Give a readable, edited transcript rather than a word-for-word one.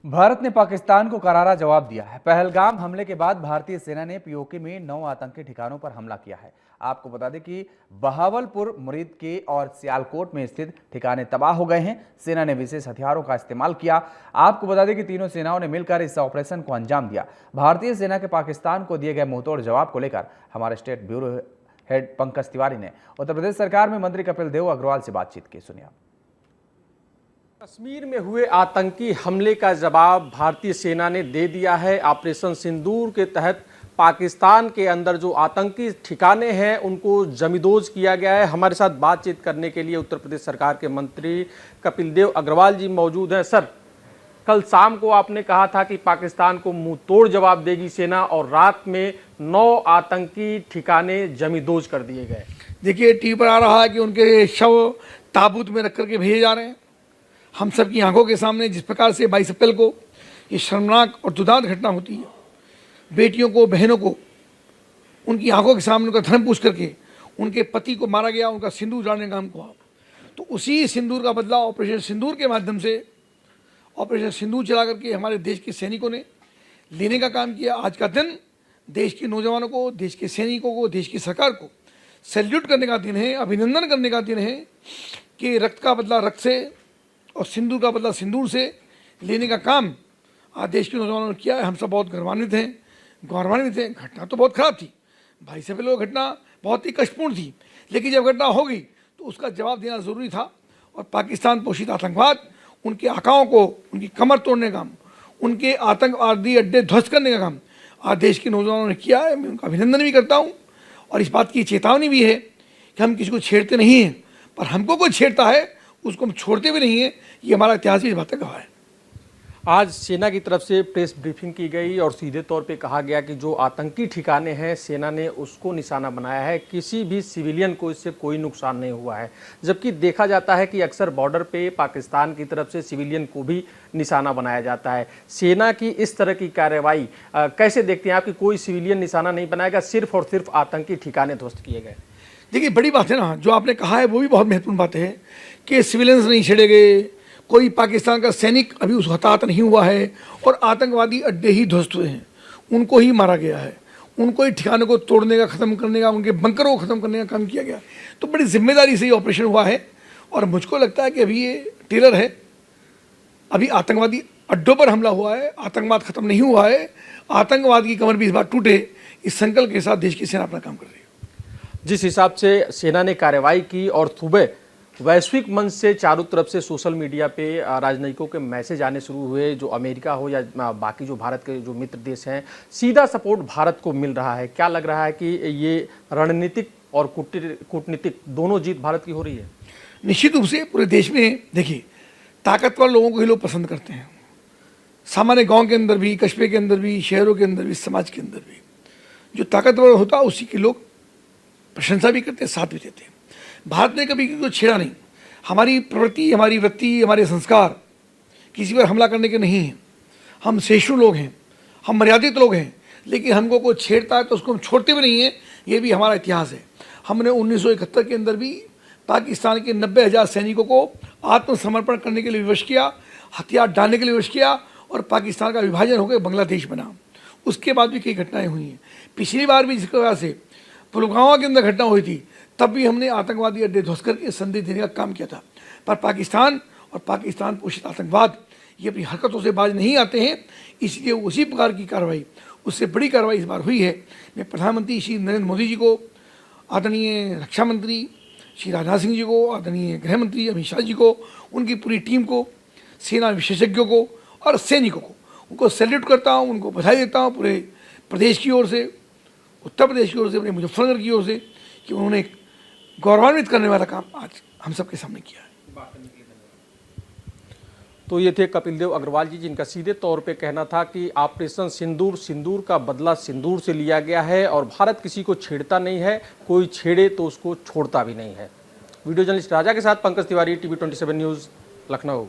भारत ने पाकिस्तान को करारा जवाब दिया है। पहलगाम हमले के बाद भारतीय सेना ने पीओके में 9 आतंकी ठिकानों पर हमला किया है। आपको बता दें कि बहावलपुर, मुरीद के और सियालकोट में स्थित ठिकाने तबाह हो गए हैं। सेना ने विशेष हथियारों का इस्तेमाल किया। आपको बता दें कि तीनों सेनाओं ने मिलकर इस ऑपरेशन को अंजाम दिया। भारतीय सेना के पाकिस्तान को दिए गए मुंहतोड़ जवाब को लेकर हमारे state bureau head Pankaj Tiwari ने उत्तर प्रदेश सरकार में मंत्री कपिल देव अग्रवाल से बातचीत की। सुनिए। कश्मीर में हुए आतंकी हमले का जवाब भारतीय सेना ने दे दिया है। ऑपरेशन सिंदूर के तहत पाकिस्तान के अंदर जो आतंकी ठिकाने हैं उनको जमींदोज किया गया है। हमारे साथ बातचीत करने के लिए उत्तर प्रदेश सरकार के मंत्री कपिल देव अग्रवाल जी मौजूद हैं। सर, कल शाम को आपने कहा था कि पाकिस्तान को मुंह तोड़ जवाब देगी सेना, और रात में 9 आतंकी ठिकाने जमींदोज कर दिए गए। देखिए, टीवी पर आ रहा है कि उनके शव ताबूत में रख करके भेजे जा रहे हैं। हम सबकी आंखों के सामने जिस प्रकार से 22 अप्रैल को ये शर्मनाक और दुर्दांत घटना होती है, बेटियों को, बहनों को उनकी आंखों के सामने उनका धर्म पूछ करके उनके पति को मारा गया, उनका सिंदूर डालने का काम हुआ। तो उसी सिंदूर का बदला ऑपरेशन सिंदूर के माध्यम से ऑपरेशन सिंदूर चला करके हमारे देश के सैनिकों ने लेने का काम किया। आज का दिन देश के नौजवानों को, देश के सैनिकों को, देश की सरकार को सैल्यूट करने का दिन है, अभिनंदन करने का दिन है कि रक्त का बदला रक्त से और सिंदूर का बदला सिंदूर से लेने का काम आज देश के नौजवानों ने किया है। हम सब बहुत गौरवान्वित हैं। घटना तो बहुत खराब थी, 22 से पहले घटना बहुत ही कष्टपूर्ण थी, लेकिन जब घटना हो गई तो उसका जवाब देना ज़रूरी था। और पाकिस्तान पोषित आतंकवाद, उनके आकाओं को, उनकी कमर तोड़ने का काम, उनके आतंकवादी अड्डे ध्वस्त करने का काम आज देश के नौजवानों ने किया है। मैं उनका अभिनंदन भी करता हूँ और इस बात की चेतावनी भी है कि हम किसी को छेड़ते नहीं हैं, पर हमको कोई छेड़ता है उसको हम छोड़ते भी नहीं है। ये हमारा इतिहास भी इस बात का गवाह है। आज सेना की तरफ से प्रेस ब्रीफिंग की गई और सीधे तौर पे कहा गया कि जो आतंकी ठिकाने हैं सेना ने उसको निशाना बनाया है, किसी भी सिविलियन को इससे कोई नुकसान नहीं हुआ है। जबकि देखा जाता है कि अक्सर बॉर्डर पे पाकिस्तान की तरफ से सिविलियन को भी निशाना बनाया जाता है। सेना की इस तरह की कार्रवाई कैसे देखते हैं आप कि कोई सिविलियन निशाना नहीं बनाएगा, सिर्फ और सिर्फ आतंकी ठिकाने ध्वस्त किए गए? देखिए, बड़ी बात है ना, जो आपने कहा है वो भी बहुत महत्वपूर्ण बात है कि सिविलियंस नहीं छेड़े गए, कोई पाकिस्तान का सैनिक अभी उस हताहत नहीं हुआ है और आतंकवादी अड्डे ही ध्वस्त हुए हैं, उनको ही मारा गया है, उनको ही ठिकानों को तोड़ने का, ख़त्म करने का, उनके बंकरों को ख़त्म करने का काम किया गया। तो बड़ी जिम्मेदारी से ये ऑपरेशन हुआ है और मुझको लगता है कि अभी ये टेलर है, अभी आतंकवादी अड्डों पर हमला हुआ है, आतंकवाद ख़त्म नहीं हुआ है। आतंकवाद की कमर भी इस बार टूटे, इस संकल्प के साथ देश की सेना अपना काम कर रही है। जिस हिसाब से सेना ने कार्रवाई की और सुबह वैश्विक मंच से चारों तरफ से सोशल मीडिया पे राजनयिकों के मैसेज आने शुरू हुए, जो अमेरिका हो या बाकी जो भारत के जो मित्र देश हैं, सीधा सपोर्ट भारत को मिल रहा है। क्या लग रहा है कि ये रणनीतिक और कूटनीतिक दोनों जीत भारत की हो रही है? निश्चित रूप से पूरे देश में देखिए, ताकतवर लोगों को ही लोग पसंद करते हैं। सामान्य गाँव के अंदर भी, कस्बे के अंदर भी, शहरों के अंदर भी, समाज के अंदर भी जो ताकतवर होता है उसी के लोग प्रशंसा भी करते हैं, साथ भी देते हैं। भारत ने कभी किसी को छेड़ा नहीं। हमारी प्रवृत्ति, हमारी वृत्ति, हमारे संस्कार किसी पर हमला करने के नहीं हैं। हम सहिष्णु लोग हैं, हम मर्यादित लोग हैं, लेकिन हमको कोई छेड़ता है तो उसको हम छोड़ते भी नहीं हैं। ये भी हमारा इतिहास है। हमने 1971 के अंदर भी पाकिस्तान के 90,000 सैनिकों को आत्मसमर्पण करने के लिए विवश किया, हथियार डालने के लिए विवश किया और पाकिस्तान का विभाजन होकर बांग्लादेश बना। उसके बाद भी कई घटनाएँ हुई हैं। पिछली बार भी जिस वजह से पुलवामा के अंदर घटना हुई थी, तब भी हमने आतंकवादी अड्डे ध्वस्त करके संदेश देने का काम किया था। पर पाकिस्तान और पाकिस्तान पोषित आतंकवाद ये अपनी हरकतों से बाज नहीं आते हैं, इसलिए उसी प्रकार की कार्रवाई, उससे बड़ी कार्रवाई इस बार हुई है। मैं प्रधानमंत्री श्री नरेंद्र मोदी जी को, आदरणीय रक्षा मंत्री श्री राजनाथ सिंह जी को, आदरणीय गृह मंत्री अमित शाह जी को, उनकी पूरी टीम को, सेना विशेषज्ञों को और सैनिकों को, उनको सैल्यूट करता हूँ, उनको बधाई देता हूँ पूरे प्रदेश की ओर से, उत्तर प्रदेश की ओर से, अपने मुजफ्फरनगर की ओर से, कि उन्होंने गौरवान्वित करने वाला काम आज हम सबके सामने किया है। तो ये थे कपिल देव अग्रवाल जी, जिनका सीधे तौर पे कहना था कि ऑपरेशन सिंदूर, सिंदूर का बदला सिंदूर से लिया गया है और भारत किसी को छेड़ता नहीं है, कोई छेड़े तो उसको छोड़ता भी नहीं है। वीडियो जर्नलिस्ट राजा के साथ पंकज तिवारी, TV 27 न्यूज़, लखनऊ।